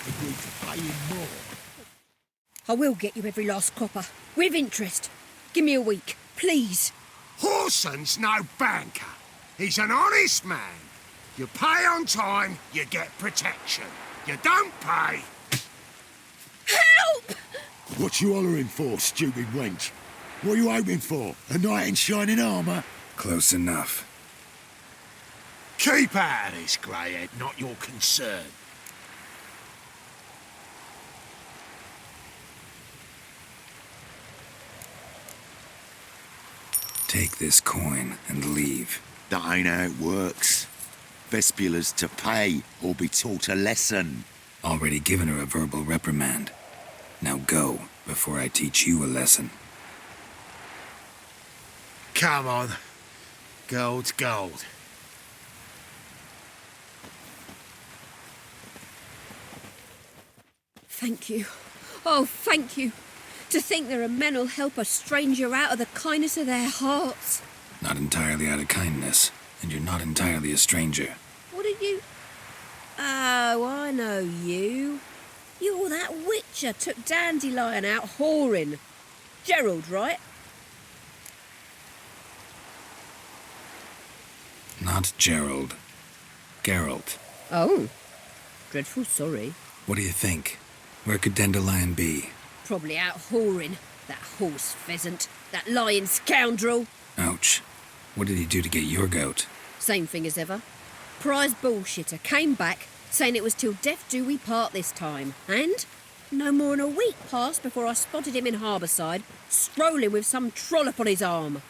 agreed to pay him more. I will get you every last copper, with interest. Give me a week, please. Horson's no banker. He's an honest man. You pay on time, you get protection. You don't pay... Help! What you hollering for, stupid wench? What are you hoping for? A knight in shining armour? Close enough. Keep out of this, greyhead, not your concern. Take this coin and leave. That ain't how it works. Vespula's to pay or be taught a lesson. Already given her a verbal reprimand. Now go, before I teach you a lesson. Come on. Gold's gold. Thank you. Oh, thank you. To think there are men who'll help a stranger out of the kindness of their hearts. Not entirely out of kindness, and you're not entirely a stranger. What did you... Oh, I know you. You're that witcher took Dandelion out whoring. Gerald, right? Not Gerald. Geralt. Oh. Dreadful sorry. What do you think? Where could Dandelion be? Probably out whoring. That horse pheasant. That lying scoundrel. Ouch. What did he do to get your goat? Same thing as ever. Prize bullshitter came back, saying it was till death do we part this time. And no more than a week passed before I spotted him in Harbourside, strolling with some trollop on his arm.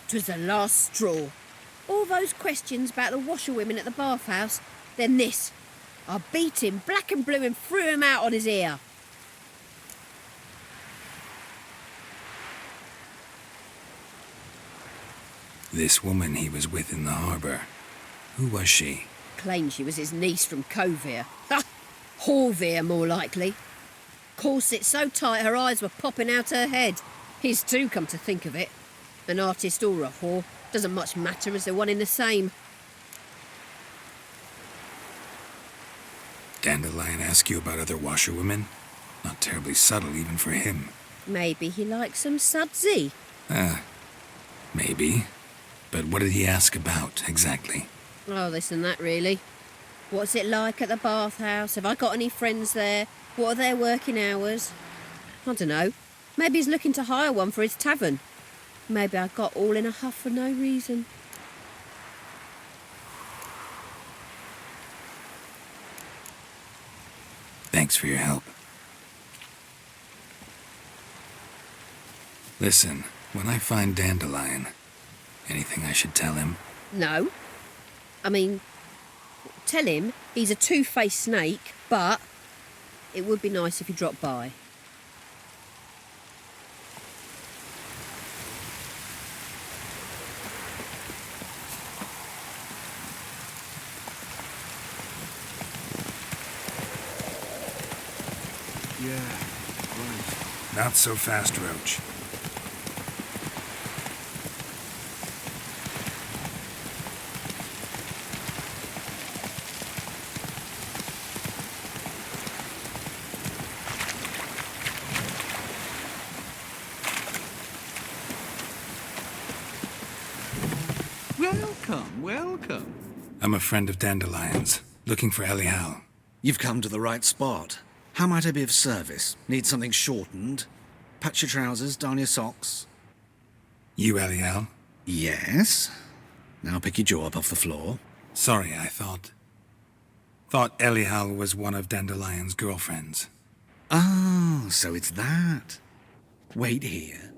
'Twas the last straw. All those questions about the washerwomen at the bathhouse, then this. I beat him black and blue and threw him out on his ear. This woman he was with in the harbour. Who was she? Claimed she was his niece from Covere. Ha! Horvere, more likely. Corset so tight her eyes were popping out her head. His too, come to think of it. An artist or a whore. Doesn't much matter as they're one in the same. Dandelion ask you about other washerwomen? Not terribly subtle even for him. Maybe he likes some sudsy. Maybe. But what did he ask about, exactly? Oh, this and that, really. What's it like at the bathhouse? Have I got any friends there? What are their working hours? I don't know. Maybe he's looking to hire one for his tavern. Maybe I got all in a huff for no reason. Thanks for your help. Listen, when I find Dandelion, anything I should tell him? No. I mean, tell him he's a two-faced snake, but it would be nice if he dropped by. Yeah, right. Not so fast, Roach. Welcome, welcome. I'm a friend of Dandelion's, looking for Elial. You've come to the right spot. How might I be of service? Need something shortened? Patch your trousers, darn your socks. You Elial? Yes. Now pick your jaw up off the floor. Sorry, I thought Elial was one of Dandelion's girlfriends. Oh, so it's that. Wait here.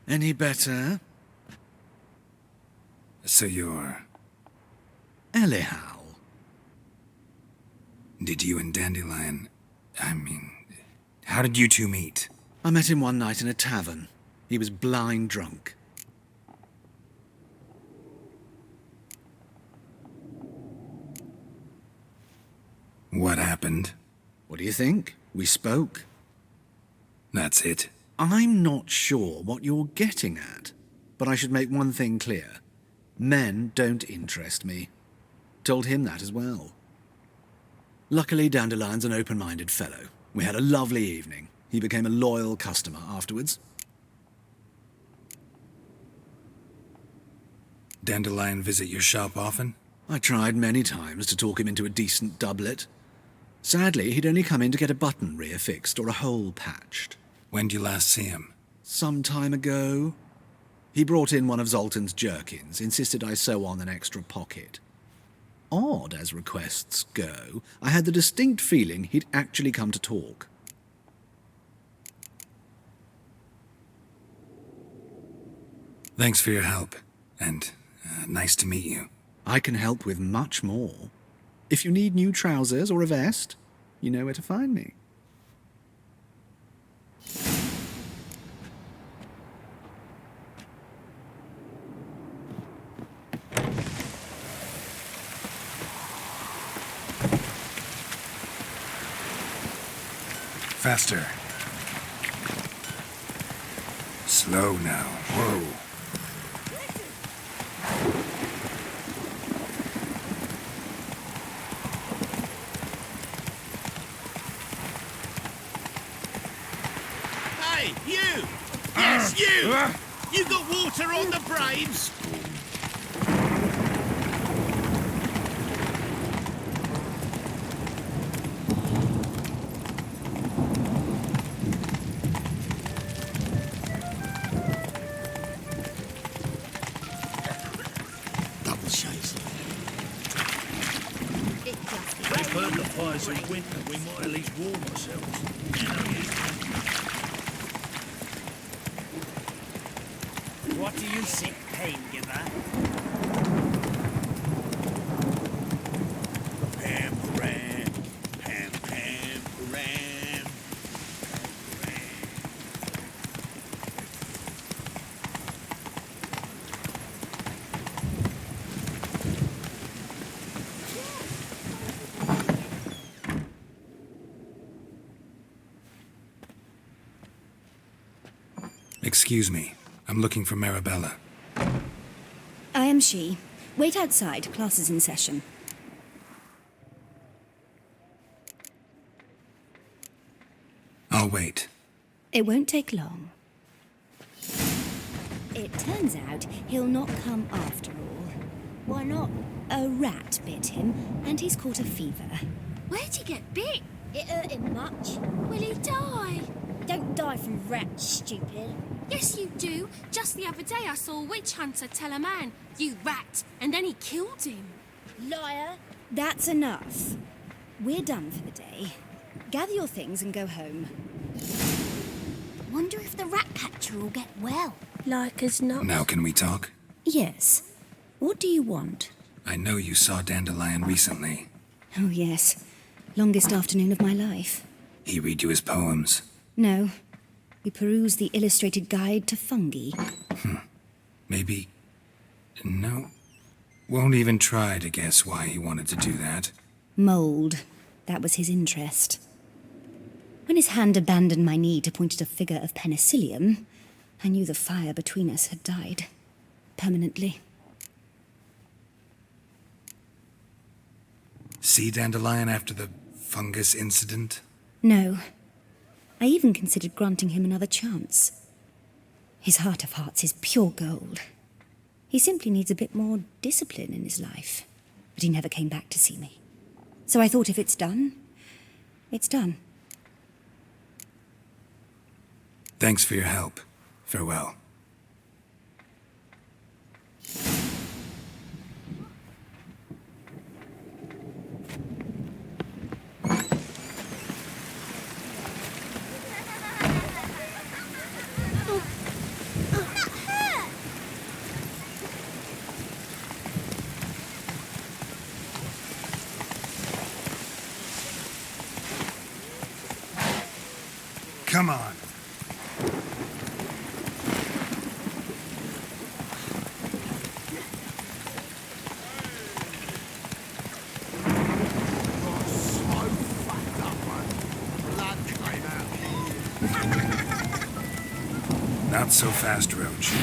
Any better? So you're... Elial. Did you and Dandelion... how did you two meet? I met him one night in a tavern. He was blind drunk. What happened? What do you think? We spoke. That's it. I'm not sure what you're getting at, but I should make one thing clear. Men don't interest me. Told him that as well. Luckily, Dandelion's an open-minded fellow. We had a lovely evening. He became a loyal customer afterwards. Dandelion visit your shop often? I tried many times to talk him into a decent doublet. Sadly, he'd only come in to get a button reaffixed or a hole patched. When did you last see him? Some time ago. He brought in one of Zoltan's jerkins, insisted I sew on an extra pocket. Odd as requests go, I had the distinct feeling he'd actually come to talk. Thanks for your help, and nice to meet you. I can help with much more. If you need new trousers or a vest, you know where to find me. Faster. Slow now. Whoa. Hey, you! Yes, you! You got water on the brains? Double chase. They've heard the fires in winter. We might at least warm ourselves. What do you say, pain giver? Pam, ram, pam, pam, ram. Excuse me. I'm looking for Marabella. I am she. Wait outside. Class is in session. I'll wait. It won't take long. It turns out he'll not come after all. Why not? A rat bit him, and he's caught a fever. Where'd he get bit? It hurt him much. Will he die? Don't die from rats, stupid. Yes, you do. Just the other day I saw a witch hunter tell a man, "You rat," and then he killed him. Liar. That's enough. We're done for the day. Gather your things and go home. Wonder if the rat catcher will get well. Like as not. Now can we talk? Yes. What do you want? I know you saw Dandelion recently. Oh, yes. Longest afternoon of my life. He read you his poems. No. We perused the illustrated guide to fungi. Maybe... No. Won't even try to guess why he wanted to do that. Mould. That was his interest. When his hand abandoned my knee to point at a figure of penicillium, I knew the fire between us had died. Permanently. See Dandelion after the fungus incident? No. I even considered granting him another chance. His heart of hearts is pure gold. He simply needs a bit more discipline in his life. But he never came back to see me. So I thought if it's done, it's done. Thanks for your help. Farewell. Come on. Not so fast, Roach.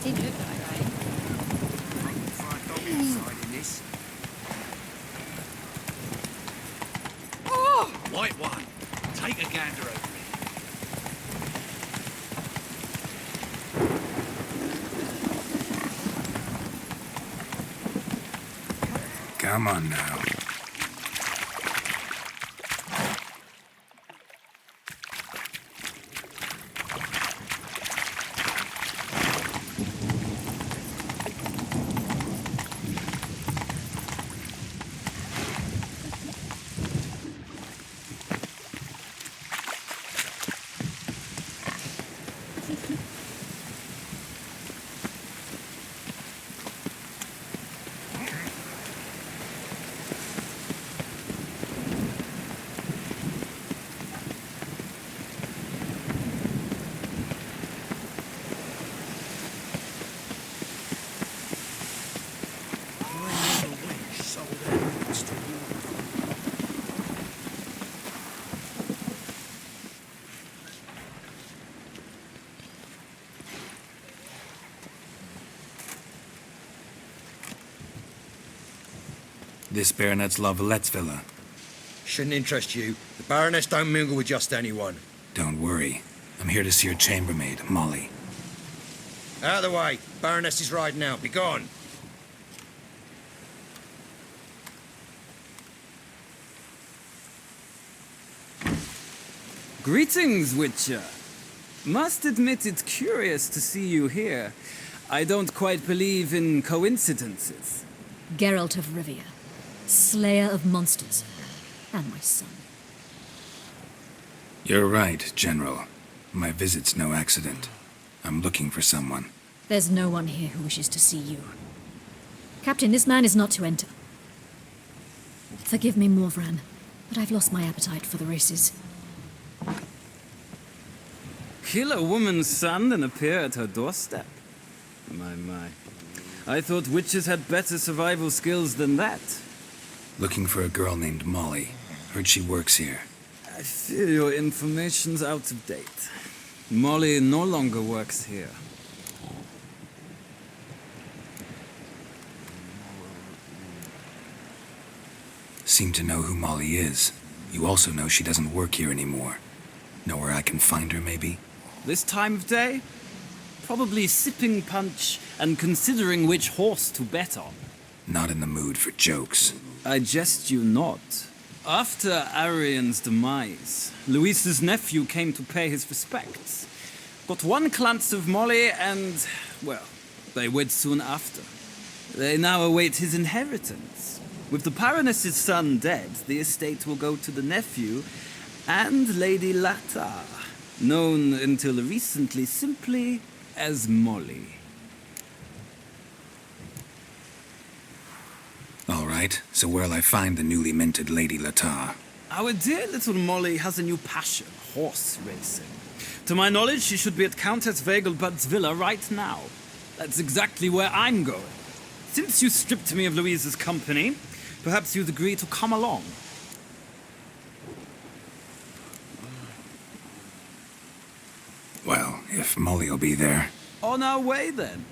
Did look like rain. Oh! White one. Take a gander over it. Come on now. This baronet's La Vallette's villa. Shouldn't interest you. The Baroness don't mingle with just anyone. Don't worry. I'm here to see her chambermaid, Molly. Out of the way. Baroness is riding out. Be gone. Greetings, Witcher. Must admit it's curious to see you here. I don't quite believe in coincidences. Geralt of Rivia, slayer of monsters, and my son. You're right, General. My visit's no accident. I'm looking for someone. There's no one here who wishes to see you. Captain, this man is not to enter. Forgive me, Morvran, but I've lost my appetite for the races. Kill a woman's son and appear at her doorstep? My. I thought witches had better survival skills than that. Looking for a girl named Molly. Heard she works here. I fear your information's out of date. Molly no longer works here. Seem to know who Molly is. You also know she doesn't work here anymore. Know where I can find her, maybe? This time of day? Probably sipping punch and considering which horse to bet on. Not in the mood for jokes. I jest you not. After Arian's demise, Louise's nephew came to pay his respects. Got one glance of Molly and, well, they wed soon after. They now await his inheritance. With the Baroness's son dead, the estate will go to the nephew and Lady Latta, known until recently simply as Molly. All right, so where'll I find the newly minted Lady Latta? Our dear little Molly has a new passion, horse racing. To my knowledge, she should be at Countess Vegelbud's villa right now. That's exactly where I'm going. Since you stripped me of Louise's company, perhaps you'd agree to come along. Well, if Molly'll be there. On our way, then.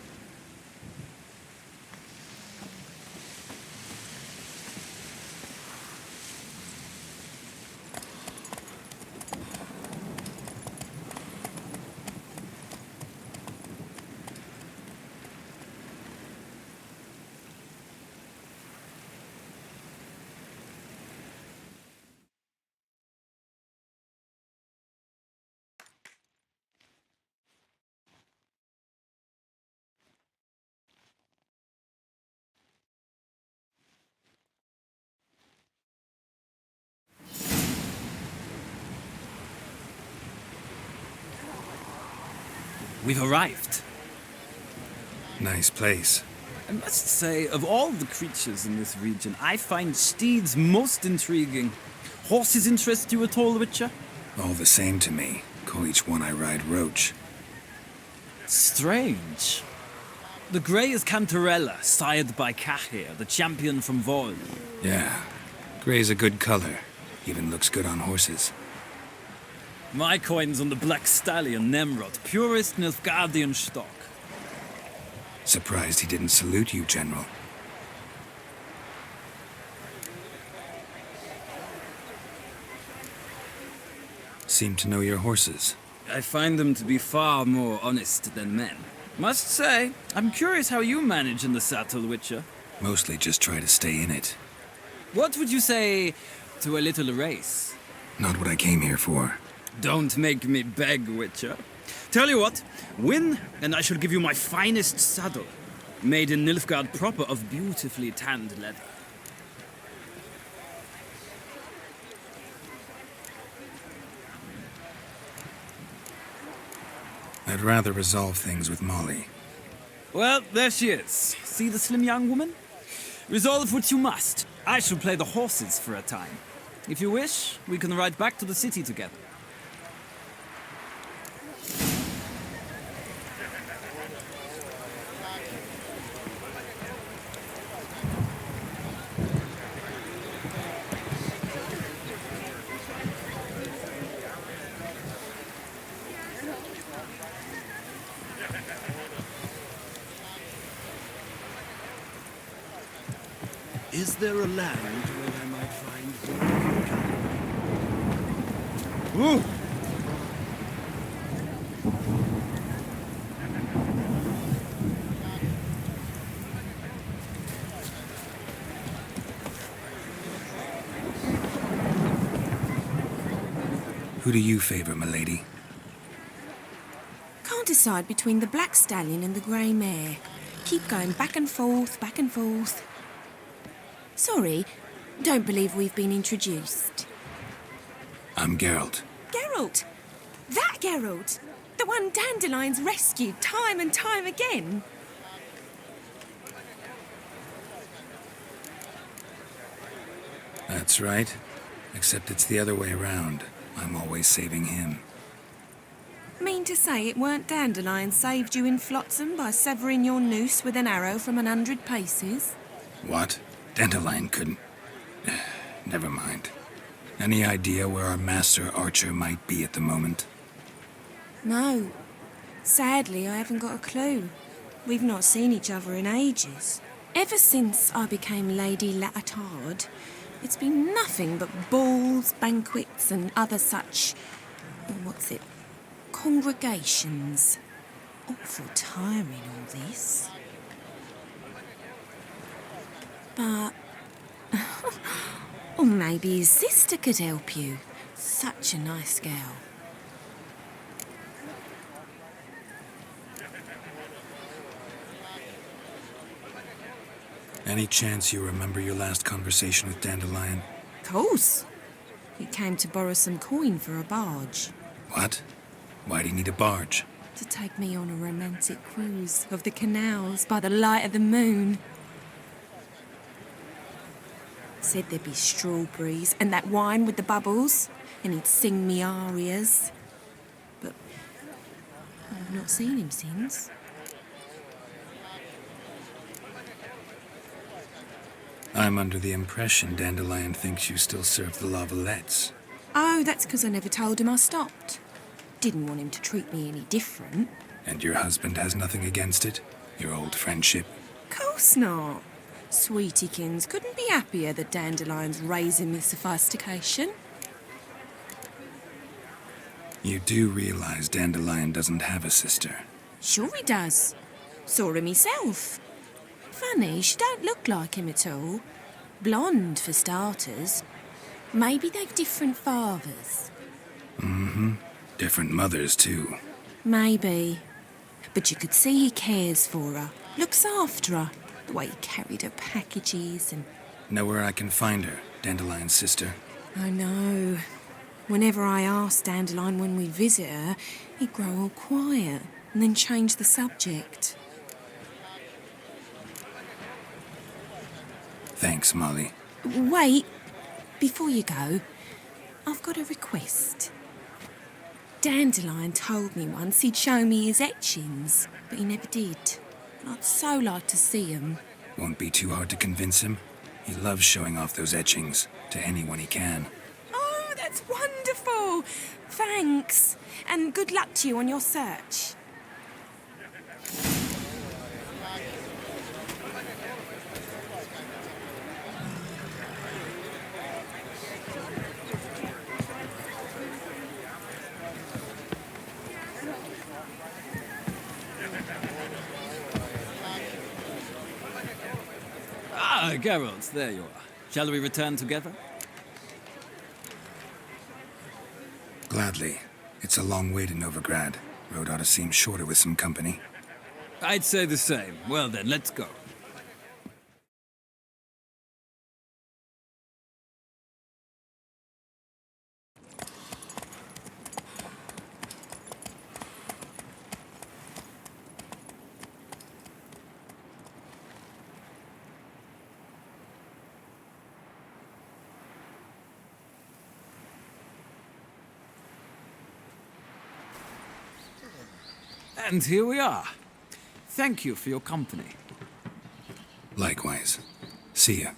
We've arrived. Nice place. I must say, of all the creatures in this region, I find steeds most intriguing. Horses interest you at all, Witcher? All the same to me. Call each one I ride Roach. Strange. The grey is Cantarella, sired by Cahir, the champion from Vol. Yeah, grey's a good color. Even looks good on horses. My coin's on the black stallion, Nemrod, purest Nilfgaardian stock. Surprised he didn't salute you, General. Seem to know your horses. I find them to be far more honest than men. Must say, I'm curious how you manage in the saddle, Witcher. Mostly just try to stay in it. What would you say to a little race? Not what I came here for. Don't make me beg, Witcher. Tell you what, win, and I shall give you my finest saddle. Made in Nilfgaard proper of beautifully tanned leather. I'd rather resolve things with Molly. Well, there she is. See the slim young woman? Resolve what you must. I shall play the horses for a time. If you wish, we can ride back to the city together. Is there a land where I might find Ooh! Who do you favor, milady? Can't decide between the black stallion and the grey mare. Keep going back and forth, back and forth. Sorry, don't believe we've been introduced. I'm Geralt. Geralt! That Geralt! The one Dandelion's rescued time and time again. That's right. Except it's the other way around. I'm always saving him. Mean to say it weren't Dandelion saved you in Flotsam by severing your noose with an arrow from 100 paces? What? Dandelion couldn't... Never mind. Any idea where our master archer might be at the moment? No. Sadly, I haven't got a clue. We've not seen each other in ages. Ever since I became Lady Latard, it's been nothing but balls, banquets and other such... congregations. Awful tiring, all this. But... or maybe his sister could help you. Such a nice girl. Any chance you remember your last conversation with Dandelion? Course. He came to borrow some coin for a barge. What? Why'd he need a barge? To take me on a romantic cruise of the canals by the light of the moon. Said there'd be strawberries and that wine with the bubbles, and he'd sing me arias. But I've not seen him since. I'm under the impression Dandelion thinks you still serve the Lavalettes. Oh, that's because I never told him I stopped. Didn't want him to treat me any different. And your husband has nothing against it? Your old friendship? Course not. Sweetiekins couldn't be happier that Dandelion's raising with sophistication. You do realize Dandelion doesn't have a sister? Sure he does. Saw him myself. Funny, she don't look like him at all. Blonde, for starters. Maybe they've different fathers. Mm-hmm. Different mothers, too. Maybe. But you could see he cares for her. Looks after her. The way he carried her packages and... Know where I can find her, Dandelion's sister? I know. Whenever I ask Dandelion when we visit her, he'd grow all quiet and then change the subject. Thanks, Molly. Wait. Before you go, I've got a request. Dandelion told me once he'd show me his etchings, but he never did. I'd so like to see 'em. Won't be too hard to convince him. He loves showing off those etchings to anyone he can. Oh, that's wonderful. Thanks. And good luck to you on your search. Ah, Geralt, there you are. Shall we return together? Gladly. It's a long way to Novigrad. Road ought to seem shorter with some company. I'd say the same. Well then, let's go. And here we are. Thank you for your company. Likewise. See ya.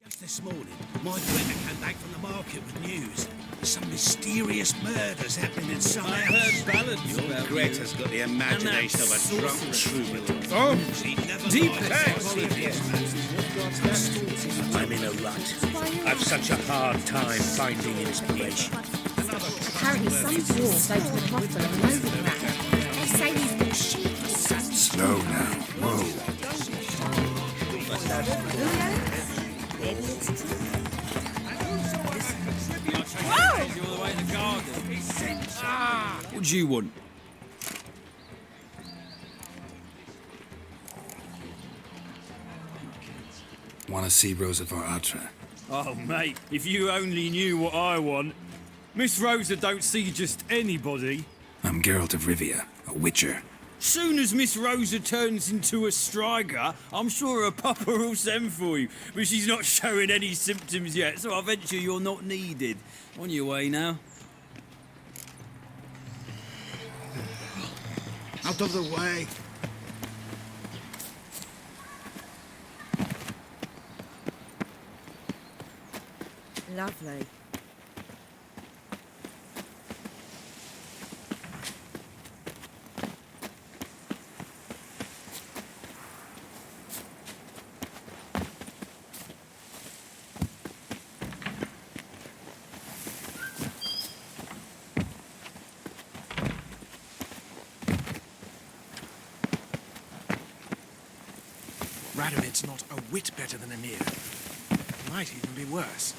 Just this morning, my Greta came back from the market with news. Some mysterious murders happening in some house. heard ballads Your about Greta's got the imagination of a drunk troubadour. Oh, deep thanks. text. I'm in a rut. I've such a hard time finding inspiration. Apparently some dwarves opened a brothel in Novigrad. They say he's got sheep. Slow now. Whoa. What do you want? Want to see Rosa var Atra? Oh, mate, if you only knew what I want. Miss Rosa don't see just anybody. I'm Geralt of Rivia, a witcher. Soon as Miss Rosa turns into a striker, I'm sure her papa will send for you. But she's not showing any symptoms yet, so I venture you're not needed. On your way now. Out of the way. Lovely. Radomid's not a whit better than Emir. Might even be worse.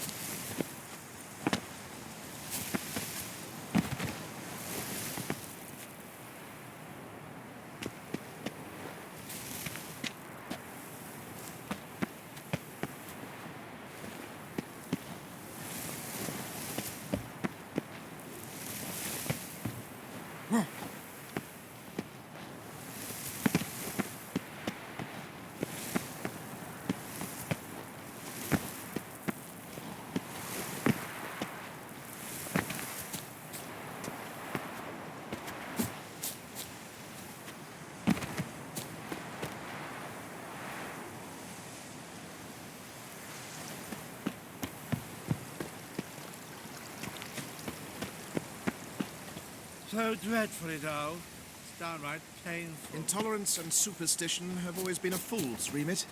So dreadful it all. It's downright painful. Intolerance and superstition have always been a fool's remit.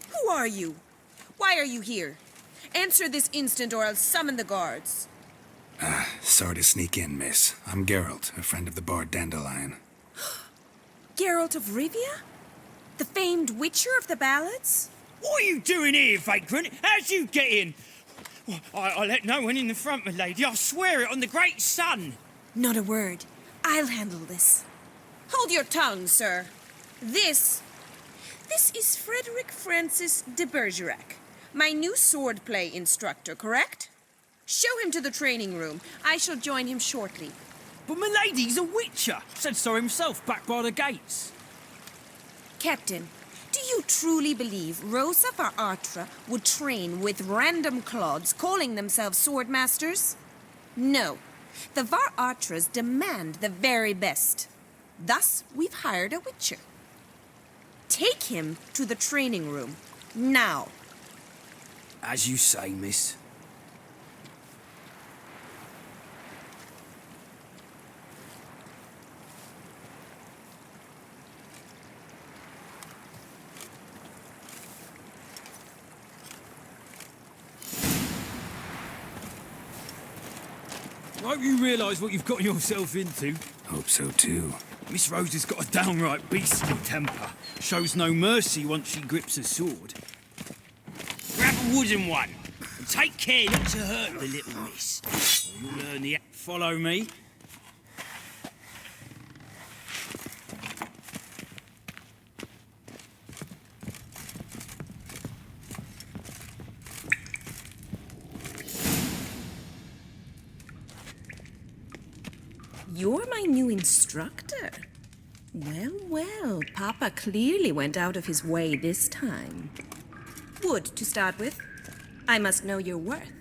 Who are you? Why are you here? Answer this instant or I'll summon the guards. Sorry to sneak in, miss. I'm Geralt, a friend of the bard Dandelion. Geralt of Rivia? The famed witcher of the ballads? What are you doing here, vagrant? How'd you get in? Well, I let no one in the front, my lady. I swear it on the great sun. Not a word. I'll handle this. Hold your tongue, sir. This is Frederick Francis de Bergerac, my new swordplay instructor, correct? Show him to the training room. I shall join him shortly. But milady's a witcher. Said so himself back by the gates. Captain, do you truly believe Rosa var Artra would train with random clods calling themselves swordmasters? No. The var Artras demand the very best. Thus, we've hired a witcher. Take him to the training room. Now. As you say, miss. Won't you realise what you've got yourself into? Hope so too. Miss Rose has got a downright beastly temper. Shows no mercy once she grips a sword. Grab a wooden one. And take care not to hurt the little miss. Or you'll learn the... Follow me. You're my new instructor. Well, well, Papa clearly went out of his way this time. Wood, to start with. I must know your worth.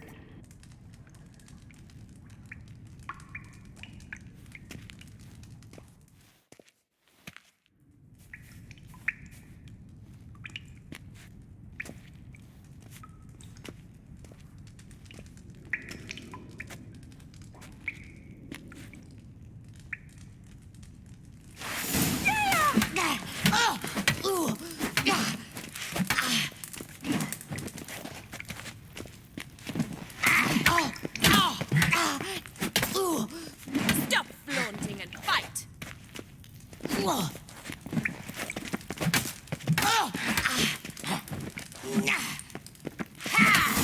Stop flaunting and fight!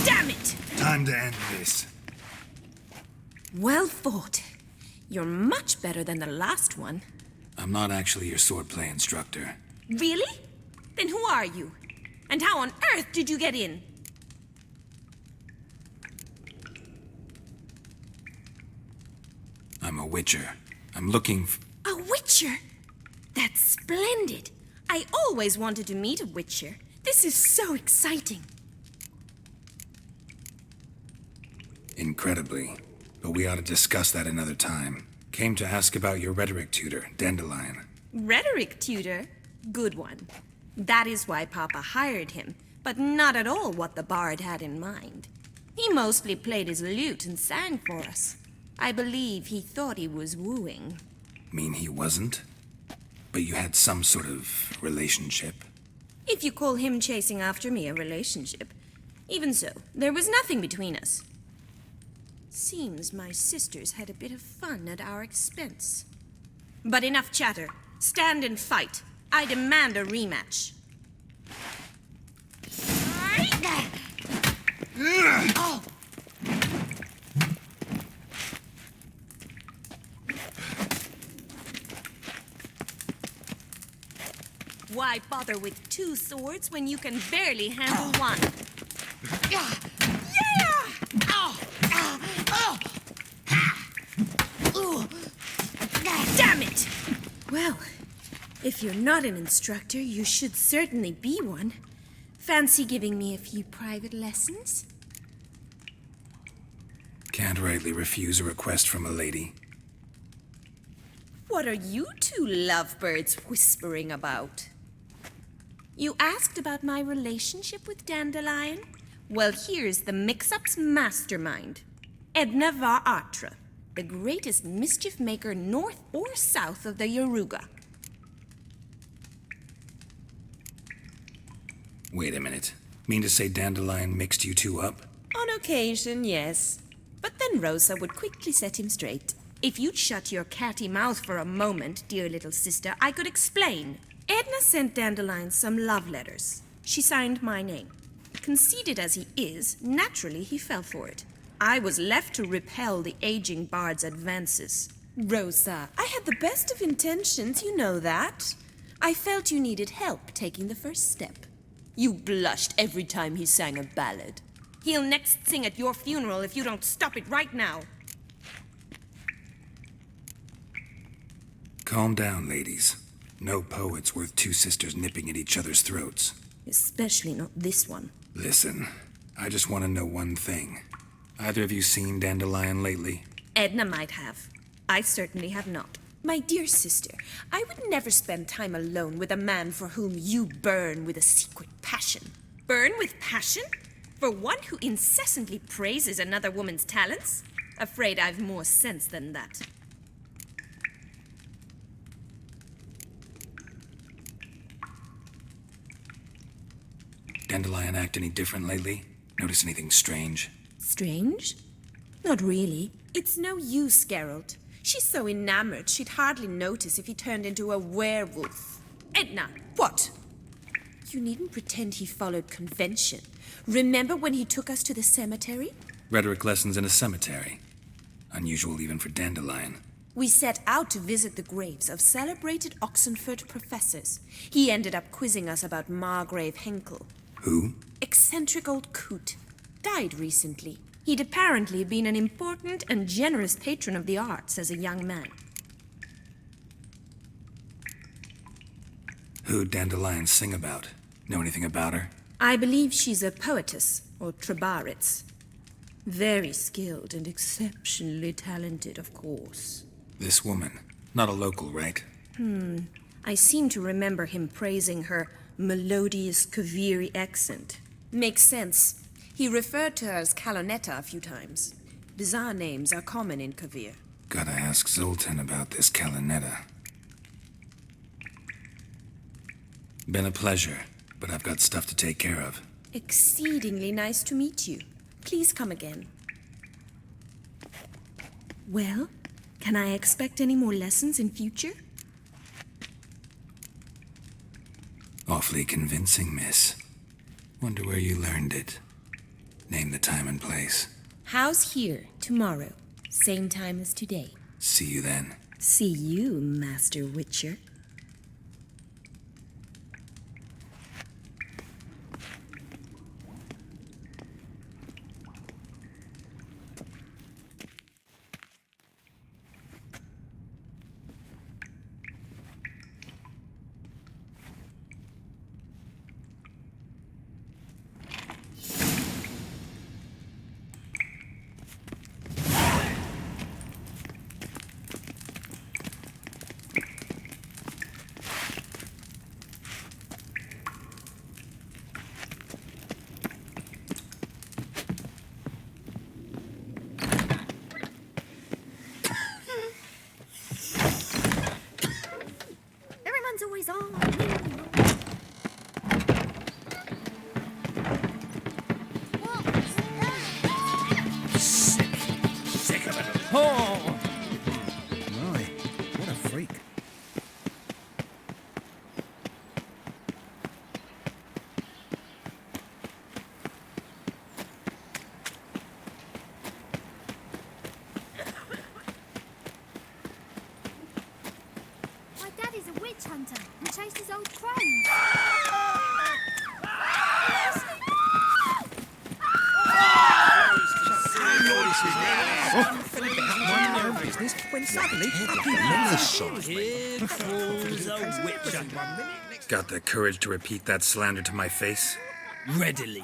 Damn it! Time to end this. Well fought. You're much better than the last one. I'm not actually your swordplay instructor. Really? Then who are you? And how on earth did you get in? I'm a witcher. I'm looking A witcher? That's splendid. I always wanted to meet a witcher. This is so exciting. Incredibly. But we ought to discuss that another time. Came to ask about your rhetoric tutor, Dandelion. Rhetoric tutor? Good one. That is why Papa hired him, but not at all what the bard had in mind. He mostly played his lute and sang for us. I believe he thought he was wooing. Mean he wasn't? But you had some sort of relationship? If you call him chasing after me a relationship. Even so, there was nothing between us. Seems my sisters had a bit of fun at our expense. But enough chatter. Stand and fight. I demand a rematch. Why bother with two swords when you can barely handle one? Yeah! Damn it! Well, if you're not an instructor, you should certainly be one. Fancy giving me a few private lessons? Can't rightly refuse a request from a lady. What are you two lovebirds whispering about? You asked about my relationship with Dandelion? Well, here's the mix-up's mastermind. Edna var Artra, the greatest mischief maker north or south of the Yaruga. Wait a minute. Mean to say Dandelion mixed you two up? On occasion, yes. But then Rosa would quickly set him straight. If you'd shut your catty mouth for a moment, dear little sister, I could explain. Edna sent Dandelion some love letters. She signed my name. Conceited as he is, naturally he fell for it. I was left to repel the aging bard's advances. Rosa, I had the best of intentions, you know that. I felt you needed help taking the first step. You blushed every time he sang a ballad. He'll next sing at your funeral if you don't stop it right now. Calm down, ladies. No poet's worth two sisters nipping at each other's throats. Especially not this one. Listen, I just want to know one thing. Either of you seen Dandelion lately? Edna might have. I certainly have not. My dear sister, I would never spend time alone with a man for whom you burn with a secret passion. Burn with passion? For one who incessantly praises another woman's talents? Afraid I've more sense than that. Dandelion act any different lately? Notice anything strange? Strange? Not really. It's no use, Geralt. She's so enamored she'd hardly notice if he turned into a werewolf. Edna! What? You needn't pretend he followed convention. Remember when he took us to the cemetery? Rhetoric lessons in a cemetery. Unusual even for Dandelion. We set out to visit the graves of celebrated Oxenford professors. He ended up quizzing us about Margrave Henkel. Who? Eccentric old coot. Died recently. He'd apparently been an important and generous patron of the arts as a young man. Who'd Dandelion sing about? Know anything about her? I believe she's a poetess, or trabaritz. Very skilled and exceptionally talented, of course. This woman. Not a local, right? I seem to remember him praising her melodious Kaviri accent. Makes sense. He referred to her as Calonetta a few times. Bizarre names are common in Kavir. Gotta ask Zoltan about this Calonetta. Been a pleasure, but I've got stuff to take care of. Exceedingly nice to meet you. Please come again. Well, can I expect any more lessons in future? Awfully convincing, miss. Wonder where you learned it. Name the time and place. House here, tomorrow. Same time as today. See you then. See you, Master Witcher. Always on. Sick of it. Oh! My, what a freak. My dad is a witch hunter who chased his old friends. When suddenly, Here falls a witch. Got the courage to repeat that slander to my face? Readily.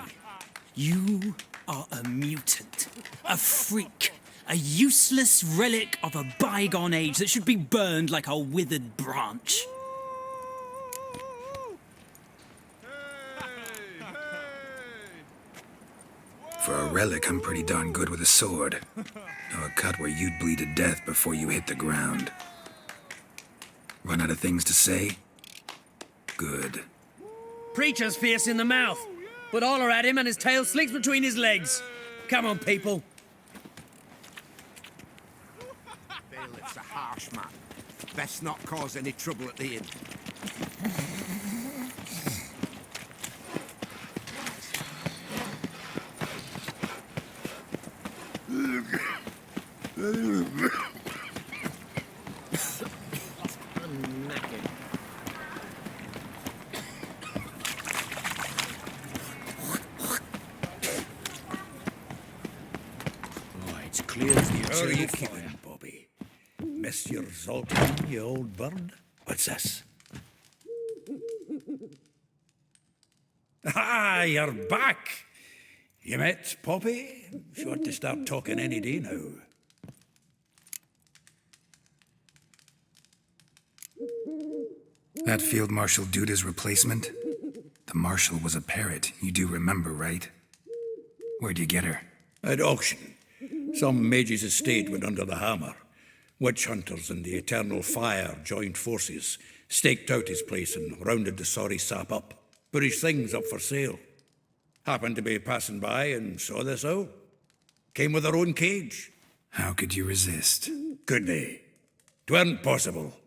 You are a mutant, a freak, a useless relic of a bygone age that should be burned like a withered branch. For a relic, I'm pretty darn good with a sword. Know a cut where you'd bleed to death before you hit the ground. Run out of things to say? Good. Preacher's fierce in the mouth, but holler at him and his tail slinks between his legs. Come on, people. It's a harsh man. Best not cause any trouble at the inn. clear as the How are you eternal keeping, fire. Bobby? Miss your Zoltan, you old bird? What's this? Ah, you're back. You met Poppy? She ought to start talking any day now. That Field Marshal Duda's replacement? The Marshal was a parrot, you do remember, right? Where'd you get her? At auction. Some mage's estate went under the hammer. Witch hunters and the Eternal Fire joined forces, staked out his place and rounded the sorry sap up. Put his things up for sale. Happened to be passing by and saw this out. Came with her own cage. How could you resist? Could they? 'Tweren't possible.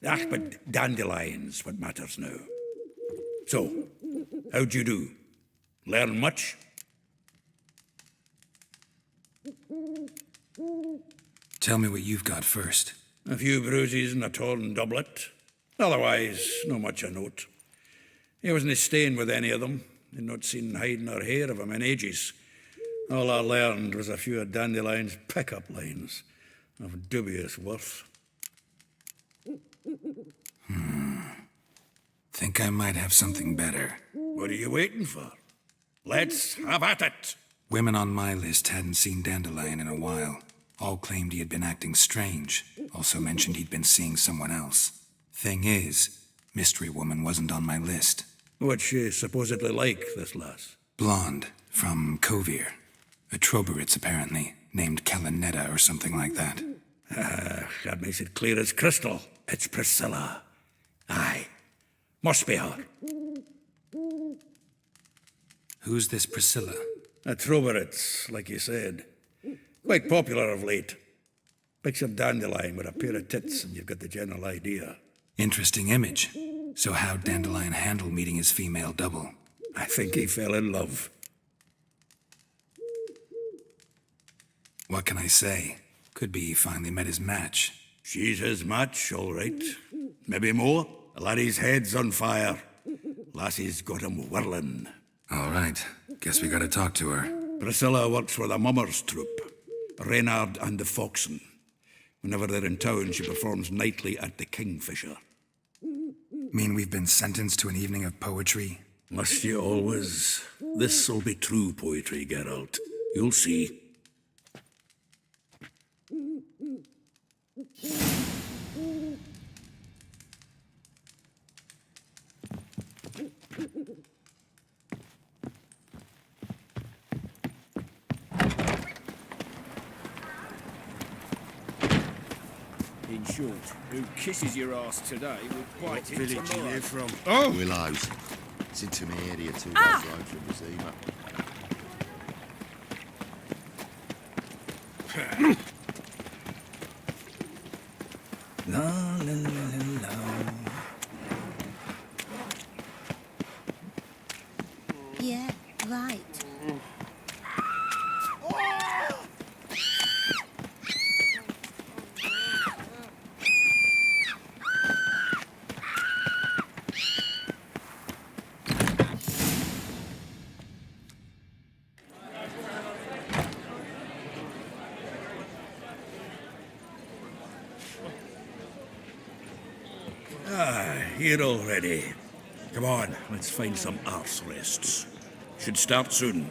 Ah, but dandelions what matters now. So, how'd you do? Learn much? Tell me what you've got first. A few bruises and a torn doublet. Otherwise, no much a note. He wasn't staying with any of them. I'd not seen hide nor hair of him in ages. All I learned was a few of Dandelion's pick-up lines of dubious worth. Think I might have something better. What are you waiting for? Let's have at it! Women on my list hadn't seen Dandelion in a while. All claimed he had been acting strange. Also mentioned he'd been seeing someone else. Thing is, Mystery Woman wasn't on my list. What's she supposedly like, this lass? Blonde, from Kovir. A Troberitz, apparently, named Kalanetta or something like that. That makes it clear as crystal. It's Priscilla. Aye. Must be her. Who's this Priscilla? A Troberitz, like you said. Quite popular of late. Picture Dandelion with a pair of tits and you've got the general idea. Interesting image. So how'd Dandelion handle meeting his female double? I think he fell in love. What can I say? Could be he finally met his match. She's his match, all right. Maybe more. The laddie's head's on fire. Lassie's got him whirling. All right. Guess we gotta talk to her. Priscilla works for the Mummers troupe. Reynard and the Foxen. Whenever they're in town, she performs nightly at the Kingfisher. Mean we've been sentenced to an evening of poetry? Must you always? This'll be true poetry, Geralt. You'll see. In short, who kisses your ass today will bite it Village tomorrow. you here from? Oh! Willows. It's into my area, 2 days road from Zima. La la la la la. Yeah, right. Here already. Come on, let's find some arse rests. Should start soon.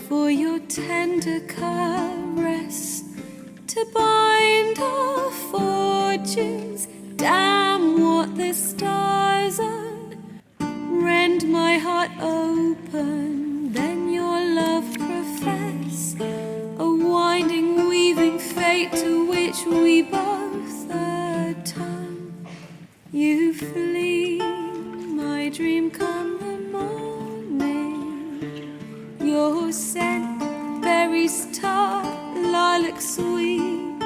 for your tender caress, to bind our fortunes. Damn what the stars are, rend my heart open, then your love profess, a winding, weaving fate to which we both atone. You flee, my dream come the morning, your scent, berries tart, lilac sweet,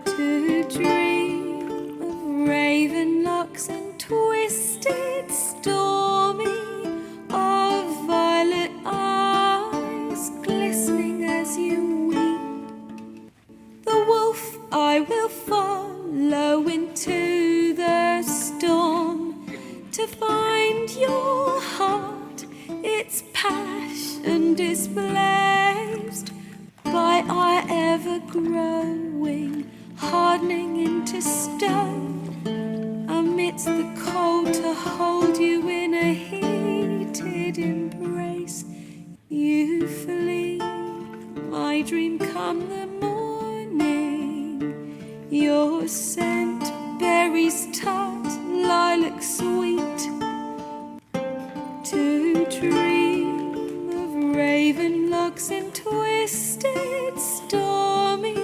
to dream of raven locks and twisted, stormy, of violet eyes glistening as you weep. The wolf I will follow into the storm, to find your heart, its passion displaced by our ever-growing, hardening into stone, amidst the cold to hold you in a heated embrace. You flee, my dream come the morning, your scent, berries tart, lilac sweet, to dream of raven locks and twisted, stormy,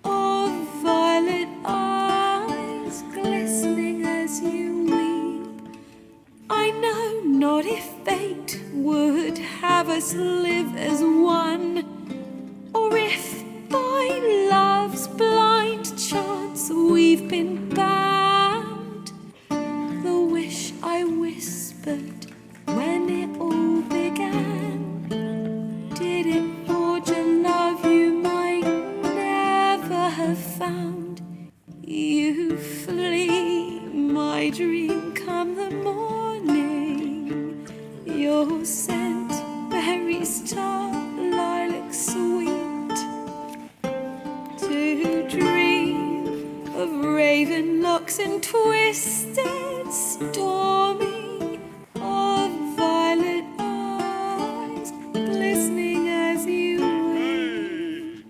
of violet eyes glistening as you weep. I know not if fate would have us live as one, or if by love's blind chance we've been bound. The wish I whispered when it all began, did it forge a love you might never have found? You flee, my dream come the morning, your scent, berries tart, lilac sweet, to dream of raven locks and twisted, stormy, of violet eyes glistening as you weep.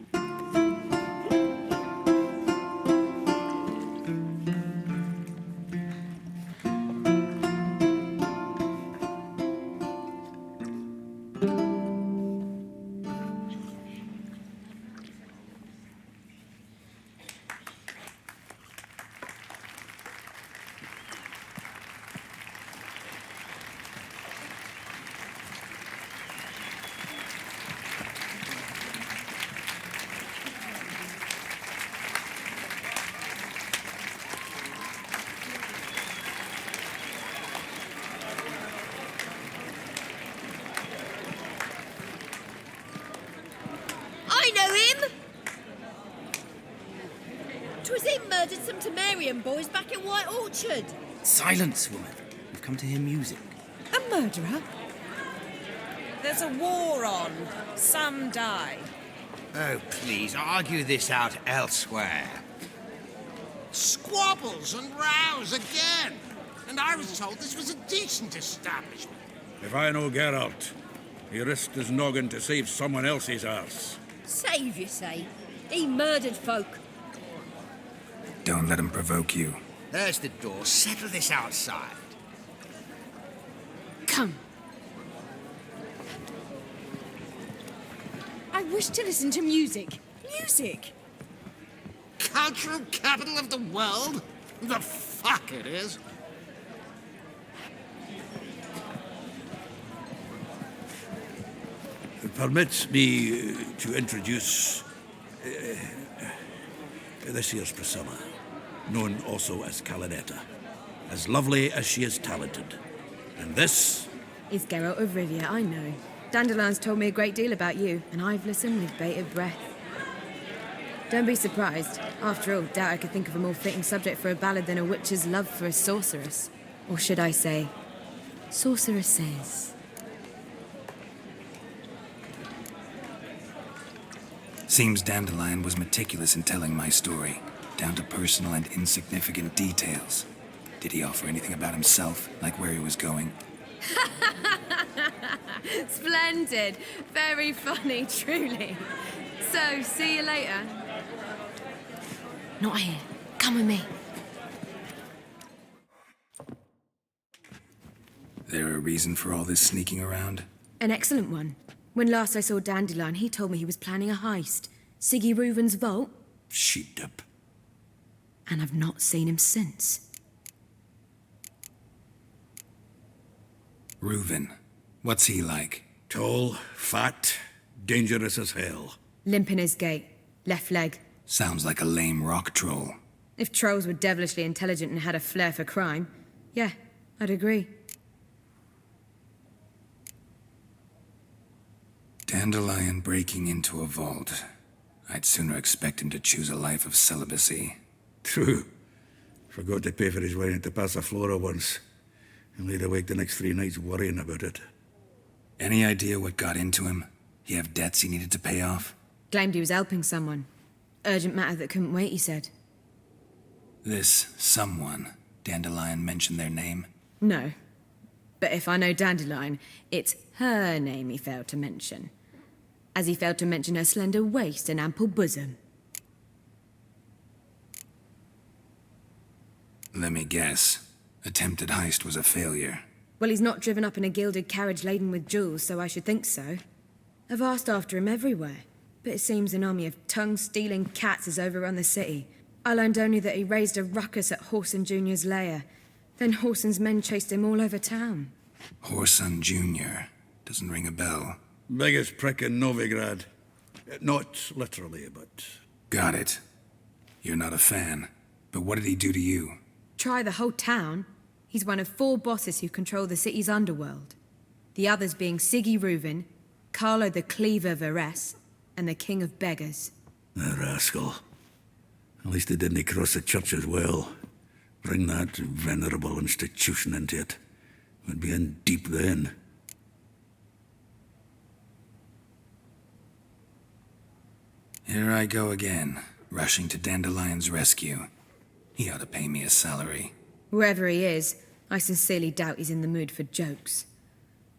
I know him! 'Twas him murdered some Temerian boys back in White Orchard. Silence, woman. We've come to hear music. A murderer? There's a war on. Some die. Oh, please, argue this out elsewhere. Squabbles and rows again. And I was told this was a decent establishment. If I know Geralt, he risked his noggin to save someone else's arse. Save, you say? He murdered folk. Don't let him provoke you. There's the door. Settle this outside. Come. I wish to listen to music. Music! Cultural capital of the world? The fuck it is. Permit me to introduce this here's Priscilla, known also as Calinetta, as lovely as she is talented. And this is Geralt of Rivia, I know. Dandelion's told me a great deal about you, and I've listened with bated breath. Don't be surprised. After all, doubt I could think of a more fitting subject for a ballad than a witch's love for a sorceress. Or should I say, sorceresses. Seems Dandelion was meticulous in telling my story, down to personal and insignificant details. Did he offer anything about himself, like where he was going? Splendid. Very funny, truly. So, see you later. Not here. Come with me. There a reason for all this sneaking around? An excellent one. When last I saw Dandelion, he told me he was planning a heist. Siggy Reuven's vault. Sheeped up. And I've not seen him since. Reuven. What's he like? Tall, fat, dangerous as hell. Limp in his gait. Left leg. Sounds like a lame rock troll. If trolls were devilishly intelligent and had a flair for crime, yeah, I'd agree. Dandelion breaking into a vault. I'd sooner expect him to choose a life of celibacy. True. Forgot to pay for his wine at the Passaflora once. And laid awake the next 3 nights worrying about it. Any idea what got into him? He have debts he needed to pay off? Claimed he was helping someone. Urgent matter that couldn't wait, he said. This someone, Dandelion mentioned their name? No. But if I know Dandelion, it's her name he failed to mention. As he failed to mention her slender waist and ample bosom. Let me guess. Attempted heist was a failure. Well, he's not driven up in a gilded carriage laden with jewels, so I should think so. I've asked after him everywhere, but it seems an army of tongue-stealing cats has overrun the city. I learned only that he raised a ruckus at Whoreson Jr.'s lair. Then Whoreson's men chased him all over town. Whoreson Jr. Doesn't ring a bell. Biggest prick in Novigrad. Not literally, but... Got it. You're not a fan. But what did he do to you? Try the whole town. He's one of 4 bosses who control the city's underworld. The others being Siggy Reuven, Carlo the Cleaver Varese, and the King of Beggars. The rascal. At least they didn't cross the church as well. Bring that venerable institution into it. We'd be in deep then. Here I go again, rushing to Dandelion's rescue. He ought to pay me a salary. Whoever he is, I sincerely doubt he's in the mood for jokes.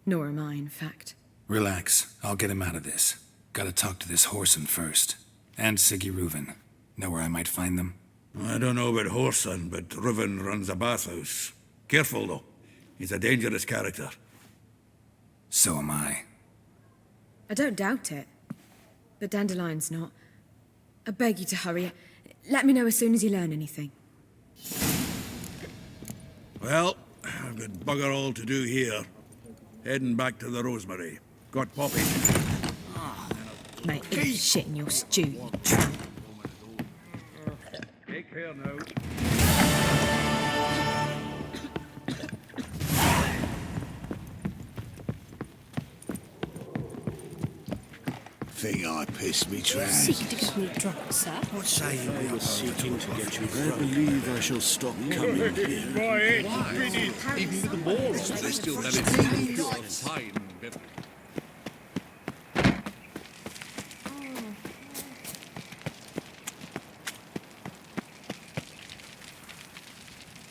Nor am I, in fact. Relax, I'll get him out of this. Gotta talk to this Whoreson first. And Siggy Reuven. Know where I might find them? I don't know about Whoreson, but Reuven runs a bathhouse. Careful, though. He's a dangerous character. So am I. I don't doubt it. But Dandelion's not. I beg you to hurry. Let me know as soon as you learn anything. Well, I've got bugger all to do here. Heading back to the Rosemary. Got Poppy. Mate, eat shit in your stew, you tramp. Take care now. Think I pissed me trans. Seek to give me a drop, sir. What say you we are seeking to get you I believe I shall stop coming here. Even with the more, they still have it.